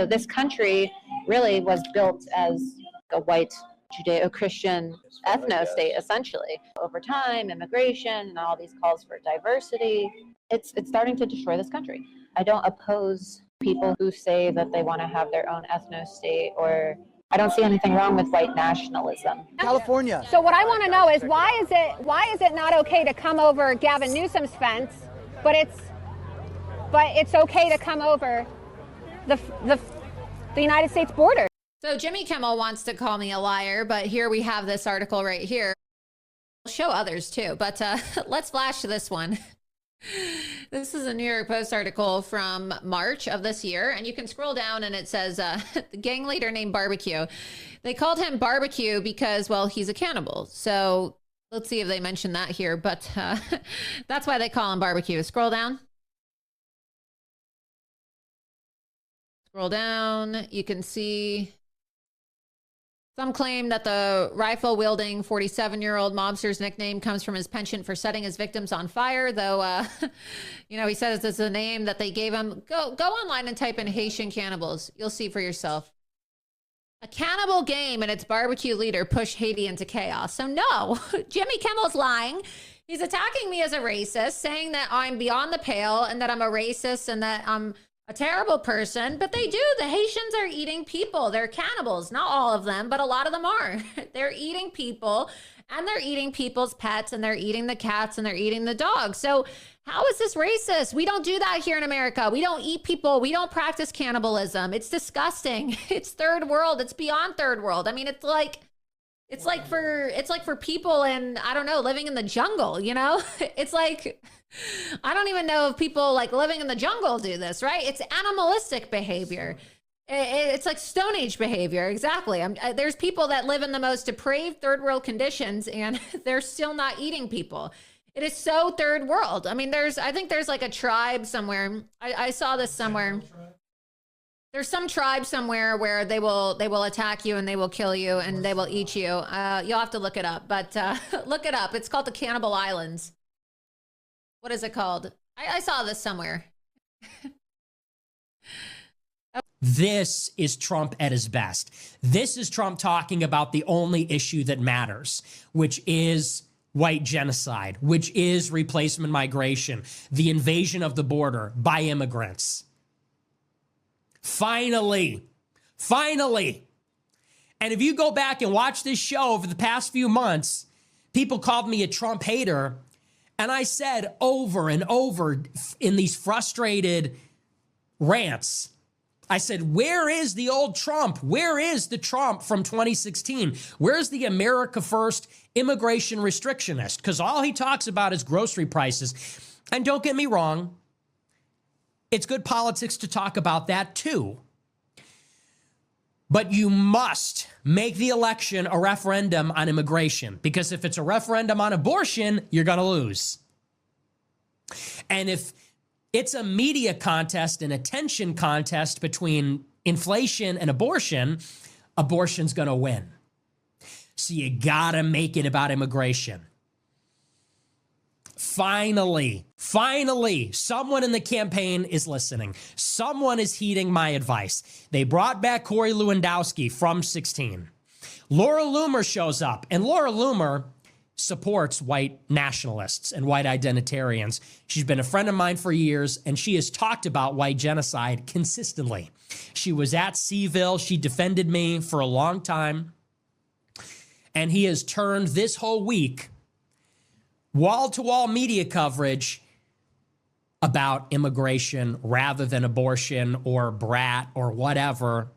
So this country really was built as a white Judeo-Christian ethno-state, essentially. Over time, immigration and all these calls for diversity, it's starting to destroy this country. I don't oppose people who say that they want to have their own ethno-state, or I don't see anything wrong with white nationalism. California. So what I want to know is why is it not okay to come over Gavin Newsom's fence, but it's okay to come over the United States border? So Jimmy Kimmel wants to call me a liar, but here we have this article right here. I'll show others too, but let's flash this one. This is a New York Post article from March of this year, and you can scroll down and it says the gang leader named Barbecue. They called him Barbecue because, well, he's a cannibal. So let's see if they mention that here, but that's why they call him Barbecue. Scroll down. Scroll down. You can see some claim that the rifle-wielding 47-year-old mobster's nickname comes from his penchant for setting his victims on fire, though, he says it's a name that they gave him. Go online and type in Haitian cannibals. You'll see for yourself. A cannibal game and its barbecue leader push Haiti into chaos. So no, Jimmy Kimmel's lying. He's attacking me as a racist, saying that I'm beyond the pale and that I'm a racist and that I'm a terrible person, but they do. The Haitians are eating people. They're cannibals. Not all of them, but a lot of them are. They're eating people, and they're eating people's pets, and they're eating the cats, and they're eating the dogs. So how is this racist? We don't do that here in America. We don't eat people. We don't practice cannibalism. It's disgusting. It's third world. It's beyond third world. I mean, it's like for people in, I don't know, living in the jungle, It's like, I don't even know if people like living in the jungle do this, right? It's animalistic behavior. It's like Stone Age behavior. Exactly. There's people that live in the most depraved third world conditions and they're still not eating people. It is so third world. I mean, I think there's like a tribe somewhere. I saw this somewhere. There's some tribe somewhere where they will attack you and they will kill you and they will eat you. You'll have to look it up, but look it up. It's called the Cannibal Islands. What is it called? I saw this somewhere. This is Trump at his best. This is Trump talking about the only issue that matters, which is white genocide, which is replacement migration, the invasion of the border by immigrants. Finally. And if you go back and watch this show over the past few months, people called me a Trump hater. And I said over and over in these frustrated rants, I said, where is the old Trump? Where is the Trump from 2016? Where's the America First immigration restrictionist? Because all he talks about is grocery prices. And don't get me wrong, it's good politics to talk about that too. But you must make the election a referendum on immigration, because if it's a referendum on abortion, you're going to lose. And if it's a media contest, an attention contest between inflation and abortion, abortion's going to win. So you got to make it about immigration. Finally, someone in the campaign is listening. Someone is heeding my advice. They brought back Corey Lewandowski from 16. Laura Loomer shows up, and Laura Loomer supports white nationalists and white identitarians. She's been a friend of mine for years, and she has talked about white genocide consistently. She was at Seville. She defended me for a long time. And he has turned this whole week wall-to-wall media coverage about immigration rather than abortion or brat or whatever.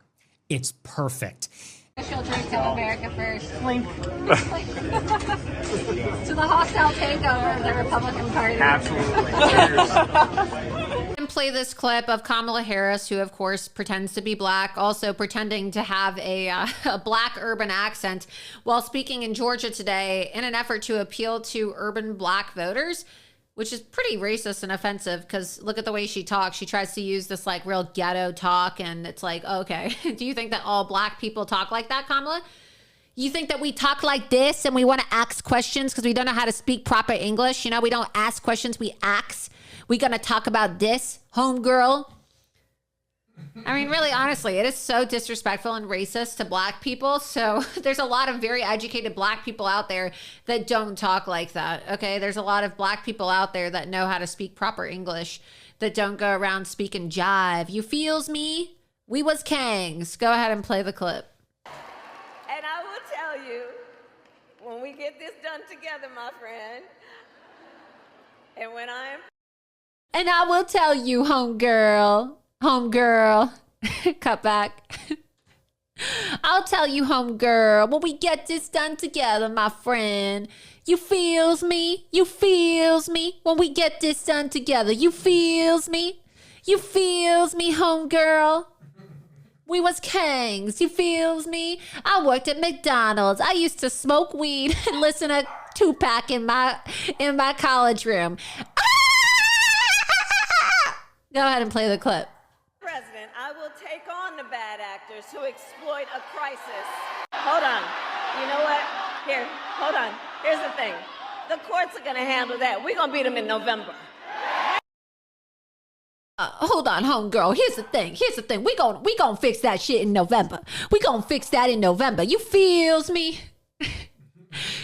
It's perfect. She'll drink of America First. To the hostile takeover of the Republican Party. Absolutely. And play this clip of Kamala Harris, who of course pretends to be black, also pretending to have a black urban accent while speaking in Georgia today in an effort to appeal to urban black voters, which is pretty racist and offensive because look at the way she talks. She tries to use this like real ghetto talk, and it's like, okay, do you think that all black people talk like that, Kamala? You think that we talk like this and we want to ask questions because we don't know how to speak proper English? We don't ask questions, we ask. We gonna talk about this, homegirl? I mean, really, honestly, it is so disrespectful and racist to black people. So there's a lot of very educated black people out there that don't talk like that. Okay. There's a lot of black people out there that know how to speak proper English, that don't go around speaking jive. You feels me? We was kangs. Go ahead and play the clip. And I will tell you, when we get this done together, my friend, and when I'm... And I will tell you, homegirl, cut back. I'll tell you, homegirl, when we get this done together, my friend. You feels me? You feels me? When we get this done together, you feels me? You feels me, homegirl? We was kangs. You feels me? I worked at McDonald's. I used to smoke weed and listen to Tupac in my college room. Go ahead and play the clip. President, I will take on the bad actors who exploit a crisis. Hold on. You know what? Here, hold on. Here's the thing. The courts are going to handle that. We're going to beat them in November. Hold on, homegirl. Here's the thing. We gon' fix that shit in November. We gon' fix that in November. You feels me?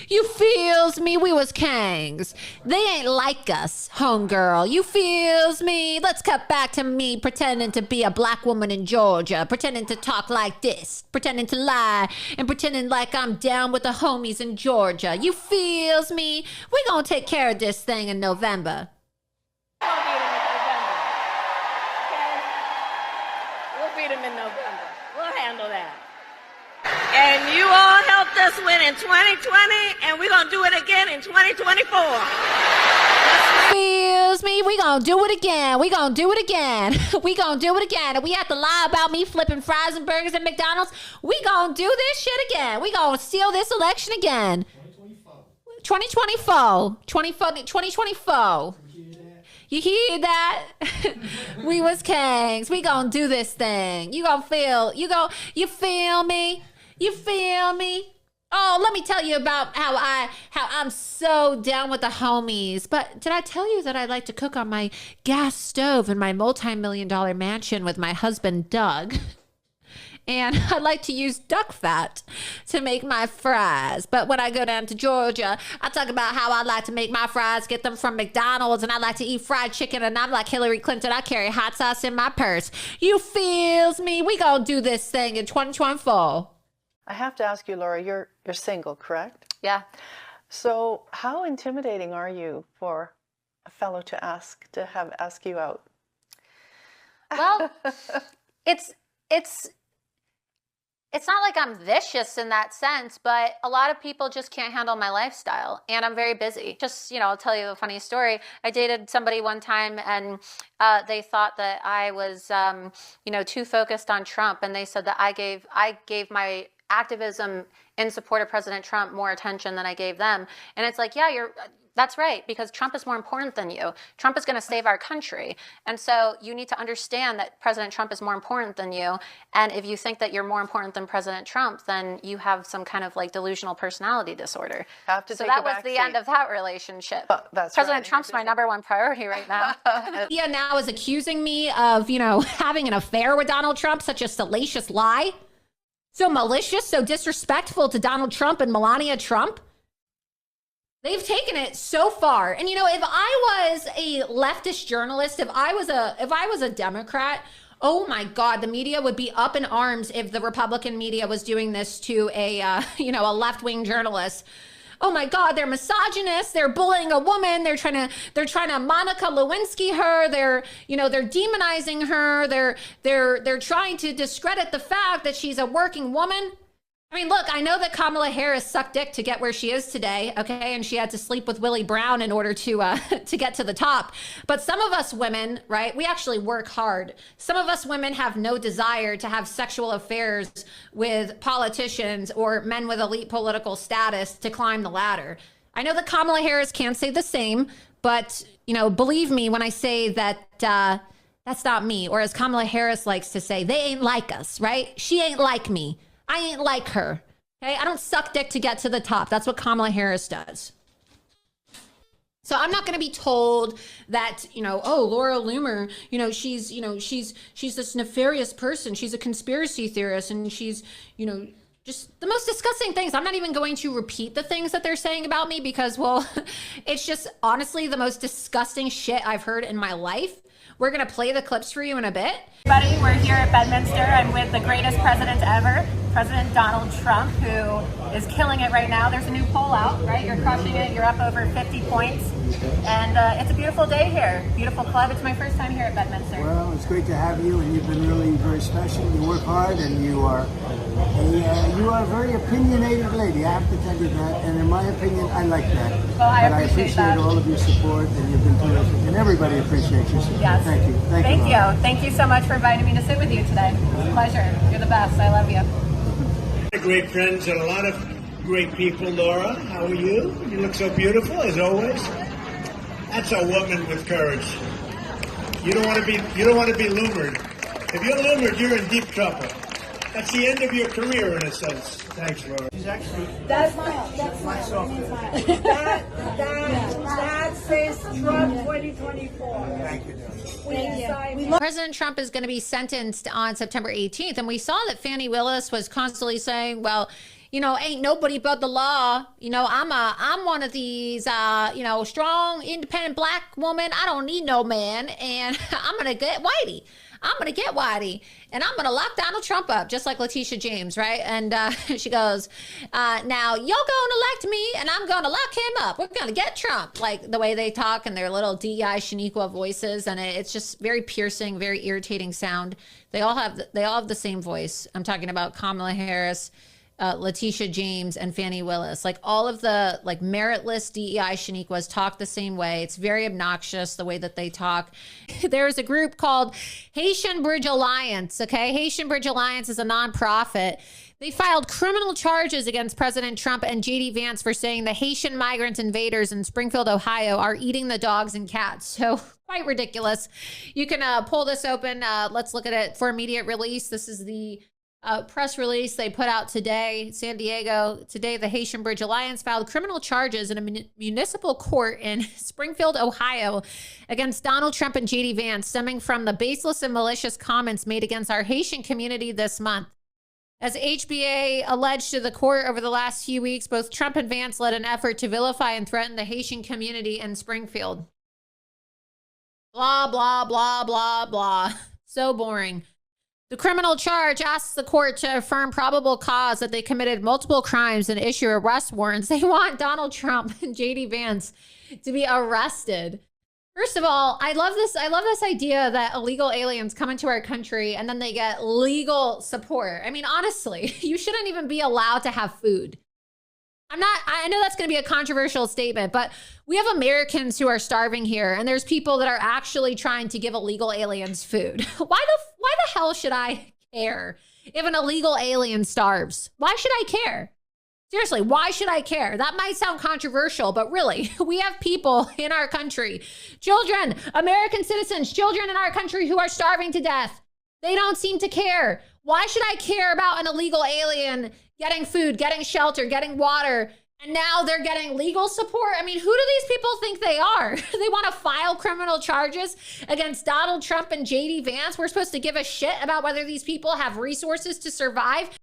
You feels me? We was kangs. They ain't like us, homegirl. You feels me? Let's cut back to me pretending to be a black woman in Georgia, pretending to talk like this, pretending to lie, and pretending like I'm down with the homies in Georgia. You feels me? We gonna take care of this thing in November. We'll beat them in November. We'll handle that. And you all helped us win in 2020, and we're going to do it again in 2024. Feels me? We gonna do it again. We gonna do it again. We gonna do it again. And we have to lie about me flipping fries and burgers at McDonald's. We gonna do this shit again. We gonna steal this election again. 2024. 2024. You hear that? We was kangs. We gonna do this thing. You feel me? You feel me? Oh, let me tell you about how I'm so down with the homies. But did I tell you that I like to cook on my gas stove in my multi-million-dollar mansion with my husband, Doug? And I like to use duck fat to make my fries. But when I go down to Georgia, I talk about how I like to make my fries, get them from McDonald's, and I like to eat fried chicken, and I'm like Hillary Clinton. I carry hot sauce in my purse. You feels me? We gonna do this thing in 2024. I have to ask you, Laura, you're single, correct? Yeah. So how intimidating are you for a fellow to ask you out? Well, it's not like I'm vicious in that sense, but a lot of people just can't handle my lifestyle, and I'm very busy. Just, I'll tell you a funny story. I dated somebody one time, and they thought that I was, too focused on Trump, and they said that I gave my activism in support of President Trump more attention than I gave them. And it's like, yeah, that's right, because Trump is more important than you. Trump is going to save our country. And so you need to understand that President Trump is more important than you. And if you think that you're more important than President Trump, then you have some kind of delusional personality disorder. So that was the end of that relationship. President Trump's my number one priority right now. Media now is accusing me of, having an affair with Donald Trump, such a salacious lie. So malicious, so disrespectful to Donald Trump and Melania Trump. They've taken it so far. And if I was a leftist journalist, if I was a Democrat, oh my God, the media would be up in arms if the Republican media was doing this to a left-wing journalist. Oh my God, they're misogynists. They're bullying a woman. They're trying to Monica Lewinsky her. They're demonizing her. They're trying to discredit the fact that she's a working woman. I mean, look, I know that Kamala Harris sucked dick to get where she is today, okay? And she had to sleep with Willie Brown in order to get to the top. But some of us women, right, we actually work hard. Some of us women have no desire to have sexual affairs with politicians or men with elite political status to climb the ladder. I know that Kamala Harris can't say the same, but, believe me when I say that that's not me. Or as Kamala Harris likes to say, they ain't like us, right? She ain't like me. I ain't like her, okay? I don't suck dick to get to the top. That's what Kamala Harris does. So I'm not going to be told that, oh, Laura Loomer, she's this nefarious person. She's a conspiracy theorist, and she's, just the most disgusting things. I'm not even going to repeat the things that they're saying about me because, well, it's just honestly the most disgusting shit I've heard in my life. We're going to play the clips for you in a bit. Everybody, we're here at Bedminster. I'm with the greatest president ever, President Donald Trump, who is killing it right now. There's a new poll out, right? You're crushing it. You're up over 50 points. And it's a beautiful day here. Beautiful club. It's my first time here at Bedminster. Well, it's great to have you, and you've been really very special. You work hard, and you are a very opinionated lady. I have to tell you that. And in my opinion, I like that. Well, I appreciate that. all of your support, and you've been terrific. And everybody appreciates your support. Yes. Thank you. Thank you. Thank you so much for inviting me to sit with you today. It's a pleasure. You're the best. I love you. Great friends and a lot of great people. Laura, how are you? You look so beautiful as always. That's a woman with courage. You don't want to be Loomered. If you're Loomered, you're in deep trouble. That's the end of your career in a sense. Thanks, Laura. She's actually That says Trump 2024. Thank you. President Trump is going to be sentenced on September 18th. And we saw that Fannie Willis was constantly saying, well, ain't nobody but the law. I'm one of these, strong, independent black woman. I don't need no man. And I'm going to get Whitey. And I'm going to lock Donald Trump up, just like Letitia James, right? And she goes, now you're going to elect me and I'm going to lock him up. We're going to get Trump. Like the way they talk and their little DEI Shaniqua voices. And it's just very piercing, very irritating sound. They all have the same voice. I'm talking about Kamala Harris, Letitia James, and Fannie Willis. Like all of the meritless DEI Shaniquas talk the same way. It's very obnoxious the way that they talk. There's a group called Haitian Bridge Alliance. Okay, Haitian Bridge Alliance is a nonprofit. They filed criminal charges against President Trump and JD Vance for saying the Haitian migrant invaders in Springfield, Ohio are eating the dogs and cats. So quite ridiculous. You can pull this open. Let's look at it for immediate release. This is the press release they put out today. San Diego, today, the Haitian Bridge Alliance filed criminal charges in a municipal court in Springfield, Ohio, against Donald Trump and JD Vance, stemming from the baseless and malicious comments made against our Haitian community this month. As HBA alleged to the court over the last few weeks, both Trump and Vance led an effort to vilify and threaten the Haitian community in Springfield. Blah, blah, blah, blah, blah. So boring. The criminal charge asks the court to affirm probable cause that they committed multiple crimes and issue arrest warrants. They want Donald Trump and JD Vance to be arrested. First of all, I love this idea that illegal aliens come into our country and then they get legal support. I mean, honestly, you shouldn't even be allowed to have food. I know that's going to be a controversial statement, but we have Americans who are starving here, and there's people that are actually trying to give illegal aliens food. Why the hell should I care if an illegal alien starves? Why should I care? Seriously, why should I care? That might sound controversial, but really, we have people in our country, children, American citizens, children in our country who are starving to death. They don't seem to care. Why should I care about an illegal alien getting food, getting shelter, getting water, and now they're getting legal support? I mean, who do these people think they are? They want to file criminal charges against Donald Trump and JD Vance. We're supposed to give a shit about whether these people have resources to survive.